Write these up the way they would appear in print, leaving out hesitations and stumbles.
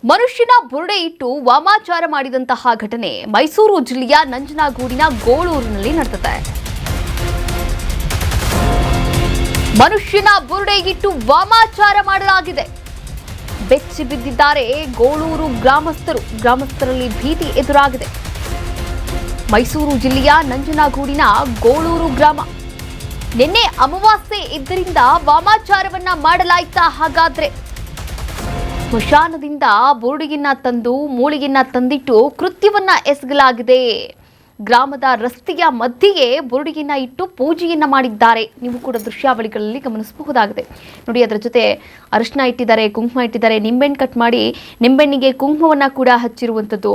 ಮನುಷ್ಯನ ಬುರುಡೆ ಇಟ್ಟು ವಾಮಾಚಾರ ಮಾಡಿದಂತಹ ಘಟನೆ ಮೈಸೂರು ಜಿಲ್ಲೆಯ ನಂಜನಗೂಡಿನ ಗೋಳೂರಿನಲ್ಲಿ ನಡೆದಿದೆ. ಮನುಷ್ಯನ ಬುರುಡೆ ಇಟ್ಟು ವಾಮಾಚಾರ ಮಾಡಲಾಗಿದೆ. ಬೆಚ್ಚಿ ಬಿದ್ದಿದ್ದಾರೆ ಗೋಳೂರು ಗ್ರಾಮಸ್ಥರಲ್ಲಿ ಭೀತಿ ಎದುರಾಗಿದೆ. ಮೈಸೂರು ಜಿಲ್ಲೆಯ ನಂಜನಗೂಡಿನ ಗೋಳೂರು ಗ್ರಾಮ. ನಿನ್ನೆ ಅಮಾವಾಸ್ಯೆ ಇದ್ದರಿಂದ ವಾಮಾಚಾರವನ್ನ ಮಾಡಲಾಯ್ತಾ? ಹಾಗಾದ್ರೆ ಸ್ಮಶಾನದಿಂದ ಬುರುಡಿಯನ್ನ ತಂದು ಮೂಳಿಗೆಯನ್ನ ತಂದಿಟ್ಟು ಕೃತ್ಯವನ್ನ ಎಸಗಲಾಗಿದೆ. ಗ್ರಾಮದ ರಸ್ತೆಯ ಮಧ್ಯೆಯೇ ಬುರುಡಿಯನ್ನ ಇಟ್ಟು ಪೂಜೆಯನ್ನ ಮಾಡಿದ್ದಾರೆ. ನೀವು ಕೂಡ ದೃಶ್ಯಾವಳಿಗಳಲ್ಲಿ ಗಮನಿಸಬಹುದಾಗಿದೆ. ನೋಡಿ, ಅದರ ಜೊತೆ ಅರಿಶಿನ ಇಟ್ಟಿದ್ದಾರೆ, ಕುಂಕುಮ ಇಟ್ಟಿದ್ದಾರೆ, ನಿಂಬೆಹಣ್ಣು ಕಟ್ ಮಾಡಿ ನಿಂಬೆಹಣ್ಣಿಗೆ ಕುಂಕುಮವನ್ನ ಕೂಡ ಹಚ್ಚಿರುವಂಥದ್ದು,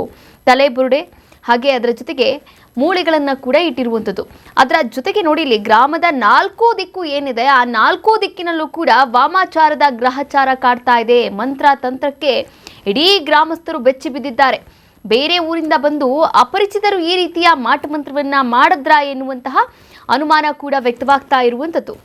ತಲೆ ಬುರುಡೆ ಹಾಗೆ ಅದರ ಜೊತೆಗೆ ಮೂಳೆಗಳನ್ನು ಕೂಡ ಇಟ್ಟಿರುವಂಥದ್ದು. ಅದರ ಜೊತೆಗೆ ನೋಡಿ, ಇಲ್ಲಿ ಗ್ರಾಮದ 4 ದಿಕ್ಕು ಏನಿದೆ, ಆ 4 ದಿಕ್ಕಿನಲ್ಲೂ ಕೂಡ ವಾಮಾಚಾರದ ಗ್ರಹಚಾರ ಕಾಡ್ತಾ ಇದೆ. ಮಂತ್ರ ತಂತ್ರಕ್ಕೆ ಇಡೀ ಗ್ರಾಮಸ್ಥರು ಬೆಚ್ಚಿ ಬಿದ್ದಿದ್ದಾರೆ. ಬೇರೆ ಊರಿಂದ ಬಂದು ಅಪರಿಚಿತರು ಈ ರೀತಿಯ ಮಾಟಮಂತ್ರವನ್ನ ಮಾಡಿದ್ರಾ ಎನ್ನುವಂತಹ ಅನುಮಾನ ಕೂಡ ವ್ಯಕ್ತವಾಗ್ತಾ ಇರುವಂಥದ್ದು.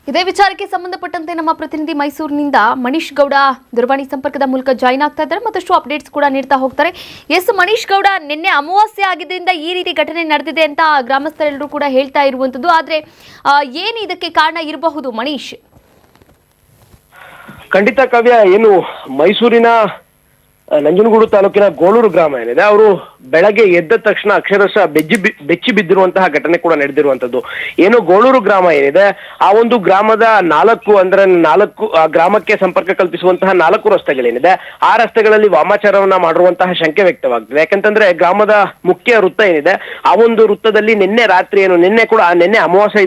ಇದೇ ವಿಚಾರಕ್ಕೆ ಸಂಬಂಧಪಟ್ಟಂತೆ ನಮ್ಮ ಪ್ರತಿನಿಧಿ ಮೈಸೂರಿನಿಂದ ಮನೀಶ್ ಗೌಡ ದೂರವಾಣಿ ಸಂಪರ್ಕದ ಮೂಲಕ ಜಾಯಿನ್ ಆಗ್ತಾ ಇದ್ದಾರೆ. ಮತ್ತಷ್ಟು ಅಪ್ಡೇಟ್ಸ್ ಕೂಡ ನೀಡ್ತಾ ಹೋಗ್ತಾರೆ. ಎಸ್ ಮನೀಶ್ ಗೌಡ, ನಿನ್ನೆ ಅಮಾವಾಸ್ಯೆ ಆಗಿದ್ದರಿಂದ ಈ ರೀತಿ ಘಟನೆ ನಡೆದಿದೆ ಅಂತ ಗ್ರಾಮಸ್ಥರೆಲ್ಲರೂ ಕೂಡ ಹೇಳ್ತಾ ಇರುವಂಥದ್ದು. ಆದ್ರೆ ಏನು ಇದಕ್ಕೆ ಕಾರಣ ಇರಬಹುದು ಮನೀಶ್? ಖಂಡಿತ ಕಾವ್ಯ, ಏನು ಮೈಸೂರಿನ ನಂಜನಗೂಡು ತಾಲೂಕಿನ ಗೋಳೂರು ಗ್ರಾಮ ಏನಿದೆ, ಅವರು ಬೆಳಗ್ಗೆ ಎದ್ದ ತಕ್ಷಣ ಅಕ್ಷರಶಃ ಬೆಚ್ಚಿ ಬಿದ್ದಿರುವಂತಹ ಘಟನೆ ಕೂಡ ನಡೆದಿರುವಂತದ್ದು. ಏನು ಗೋಳೂರು ಗ್ರಾಮ ಏನಿದೆ, ಆ ಒಂದು ಗ್ರಾಮದ 4 ಗ್ರಾಮಕ್ಕೆ ಸಂಪರ್ಕ ಕಲ್ಪಿಸುವಂತಹ 4 ರಸ್ತೆಗಳೇನಿದೆ, ಆ ರಸ್ತೆಗಳಲ್ಲಿ ವಾಮಾಚಾರವನ್ನ ಮಾಡಿರುವಂತಹ ಶಂಕೆ ವ್ಯಕ್ತವಾಗ್ತದೆ. ಯಾಕಂತಂದ್ರೆ ಗ್ರಾಮದ ಮುಖ್ಯ ವೃತ್ತ ಏನಿದೆ, ಆ ಒಂದು ವೃತ್ತದಲ್ಲಿ ನಿನ್ನೆ ರಾತ್ರಿ ನಿನ್ನೆ ಅಮಾವಾಸ್ಯೆ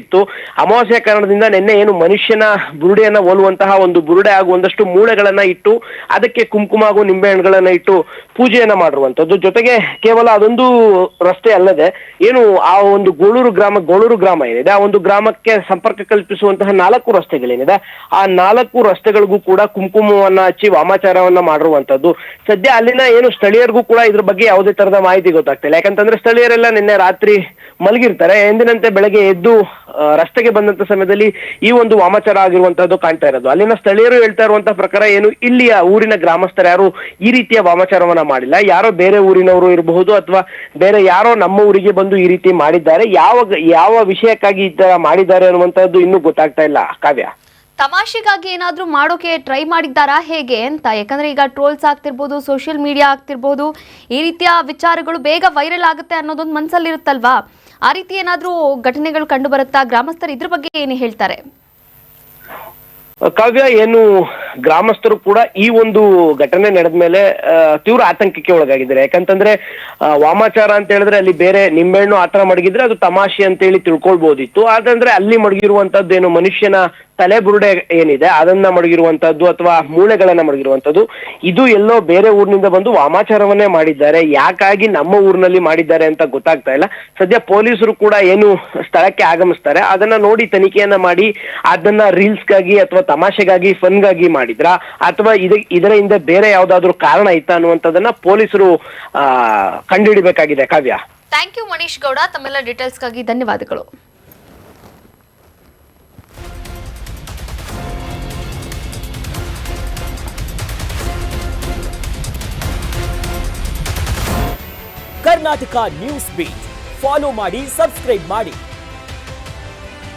ಇತ್ತು. ಅಮಾವಾಸ್ಯೆ ಕಾರಣದಿಂದ ನಿನ್ನೆ ಏನು ಮನುಷ್ಯನ ಬುರುಡೆಯನ್ನ ಹೋಲುವಂತಹ ಒಂದು ಬುರುಡೆ ಹಾಗೂ ಒಂದಷ್ಟು ಮೂಳೆಗಳನ್ನ ಇಟ್ಟು ಅದಕ್ಕೆ ಕುಂಕುಮ ಹಾಗೂ ನಿಂಬೆಹಣ್ಣುಗಳನ್ನ ಇಟ್ಟು ಪೂಜೆಯನ್ನ ಮಾಡಿರುವಂತದ್ದು. ಜೊತೆಗೆ ಕೇವಲ ಅದೊಂದು ರಸ್ತೆ ಅಲ್ಲದೆ, ಏನು ಆ ಒಂದು ಗೋಳೂರು ಗ್ರಾಮ ಏನಿದೆ, ಆ ಒಂದು ಗ್ರಾಮಕ್ಕೆ ಸಂಪರ್ಕ ಕಲ್ಪಿಸುವಂತಹ 4 ರಸ್ತೆಗಳೇನಿದೆ, ಆ 4 ರಸ್ತೆಗಳಿಗೂ ಕೂಡ ಕುಂಕುಮವನ್ನ ಹಚ್ಚಿ ವಾಮಾಚಾರವನ್ನ ಮಾಡಿರುವಂತದ್ದು. ಸದ್ಯ ಅಲ್ಲಿನ ಏನು ಸ್ಥಳೀಯರಿಗೂ ಕೂಡ ಇದ್ರ ಬಗ್ಗೆ ಯಾವುದೇ ತರದ ಮಾಹಿತಿ ಗೊತ್ತಾಗ್ತಿಲ್ಲ. ಯಾಕಂತಂದ್ರೆ ಸ್ಥಳೀಯರೆಲ್ಲ ನಿನ್ನೆ ರಾತ್ರಿ ಮಲಗಿರ್ತಾರೆ. ಎಂದಿನಂತೆ ಬೆಳಗ್ಗೆ ಎದ್ದು ರಸ್ತೆಗೆ ಬಂದಂತ ಸಮಯದಲ್ಲಿ ಈ ಒಂದು ವಾಮಾಚಾರ ಆಗಿರುವಂತದ್ದು ಕಾಣ್ತಾ ಇರೋದು. ಅಲ್ಲಿನ ಸ್ಥಳೀಯರು ಹೇಳ್ತಾ ಇರುವಂತಹ ಪ್ರಕಾರ ಏನು ಇಲ್ಲಿಯ ಊರಿನ ಗ್ರಾಮಸ್ಥರು ಯಾರು ಈ ರೀತಿಯ ವಾಮಾಚಾರವನ್ನ ಮಾಡಿಲ್ಲ. ಯಾರೋ ಬೇರೆ ಊರಿನವರು ಇರಬಹುದು ಅಥವಾ ಬೇರೆ ಯಾರೋ ನಮ್ಮ ಊರಿಗೆ ಬಂದು ಈ ರೀತಿ ಮಾಡಿದ್ದಾರೆ. ಯಾವ ವಿಷಯಕ್ಕಾಗಿ ಈ ತರ ಮಾಡಿದ್ದಾರೆ ಅನ್ನುವಂಥದ್ದು ಇನ್ನೂ ಗೊತ್ತಾಗ್ತಾ ಇಲ್ಲ ಕಾವ್ಯ. ತಮಾಷೆಗಾಗಿ ಏನಾದ್ರೂ ಮಾಡೋಕೆ ಟ್ರೈ ಮಾಡಿದ್ದಾರಾ ಹೇಗೆ ಅಂತ? ಯಾಕಂದ್ರೆ ಈಗ ಟ್ರೋಲ್ಸ್ ಆಗ್ತಿರ್ಬೋದು, ಸೋಷಿಯಲ್ ಮೀಡಿಯಾ ಆಗ್ತಿರ್ಬೋದು, ಈ ರೀತಿಯ ವಿಚಾರಗಳು ಬೇಗ ವೈರಲ್ ಆಗುತ್ತೆ ಅನ್ನೋದೊಂದು ಮನಸ್ಸಲ್ಲಿ ಇರುತ್ತಲ್ವಾ? ಆ ರೀತಿ ಏನಾದ್ರೂ ಘಟನೆಗಳು ಕಂಡು ಬರುತ್ತಾ? ಗ್ರಾಮಸ್ಥರು ಇದ್ರ ಬಗ್ಗೆ ಏನು ಹೇಳ್ತಾರೆ? ಕಾವ್ಯ, ಏನು ಗ್ರಾಮಸ್ಥರು ಕೂಡ ಈ ಒಂದು ಘಟನೆ ನಡೆದ ಮೇಲೆ ತೀವ್ರ ಆತಂಕಕ್ಕೆ ಒಳಗಾಗಿದ್ದಾರೆ. ಯಾಕಂತಂದ್ರೆ ವಾಮಾಚಾರ ಅಂತ ಹೇಳಿದ್ರೆ ಅಲ್ಲಿ ಬೇರೆ ನಿಂಬೆಹಣ್ಣು ಆತರ ಮಡಗಿದ್ರೆ ಅದು ತಮಾಷೆ ಅಂತ ಹೇಳಿ ತಿಳ್ಕೊಳ್ಬಹುದಿತ್ತು. ಆದಂದ್ರೆ ಅಲ್ಲಿ ಮಡಗಿರುವಂತದ್ದು ಏನು ಮನುಷ್ಯನ ತಲೆ ಬುರುಡೆ ಏನಿದೆ ಅದನ್ನ ಮಡಗಿರುವಂತದ್ದು ಅಥವಾ ಮೂಳೆಗಳನ್ನ ಮಡಗಿರುವಂತದ್ದು, ಇದು ಎಲ್ಲೋ ಬೇರೆ ಊರಿನಿಂದ ಬಂದು ವಾಮಾಚಾರವನ್ನೇ ಮಾಡಿದ್ದಾರೆ. ಯಾಕಾಗಿ ನಮ್ಮ ಊರಿನಲ್ಲಿ ಮಾಡಿದ್ದಾರೆ ಅಂತ ಗೊತ್ತಾಗ್ತಾ ಇಲ್ಲ. ಸದ್ಯ ಪೊಲೀಸರು ಕೂಡ ಏನು ಸ್ಥಳಕ್ಕೆ ಆಗಮಿಸ್ತಾರೆ, ಅದನ್ನ ನೋಡಿ ತನಿಖೆಯನ್ನ ಮಾಡಿ ಅದನ್ನ ರೀಲ್ಸ್ಗಾಗಿ ಅಥವಾ ತಮಾಷೆಗಾಗಿ ಫನ್ಗಾಗಿ ಮಾಡಿದ್ರ ಅಥವಾ ಇದರ ಹಿಂದೆ ಬೇರೆ ಯಾವ್ದಾದ್ರು ಕಾರಣ ಇತ್ತ ಅನ್ನುವಂಥದ್ದನ್ನ ಪೊಲೀಸರು ಕಂಡುಹಿಡಿಬೇಕಾಗಿದೆ ಕಾವ್ಯ. ಥ್ಯಾಂಕ್ ಯು ಮನೀಶ್ ಗೌಡ, ತಮ್ಮೆಲ್ಲ ಡೀಟೇಲ್ಸ್ಗಾಗಿ ಧನ್ಯವಾದಗಳು. ಕರ್ನಾಟಕ ನ್ಯೂಸ್ ಬೀಟ್ ಫಾಲೋ ಮಾಡಿ, ಸಬ್ಸ್ಕ್ರೈಬ್ ಮಾಡಿ.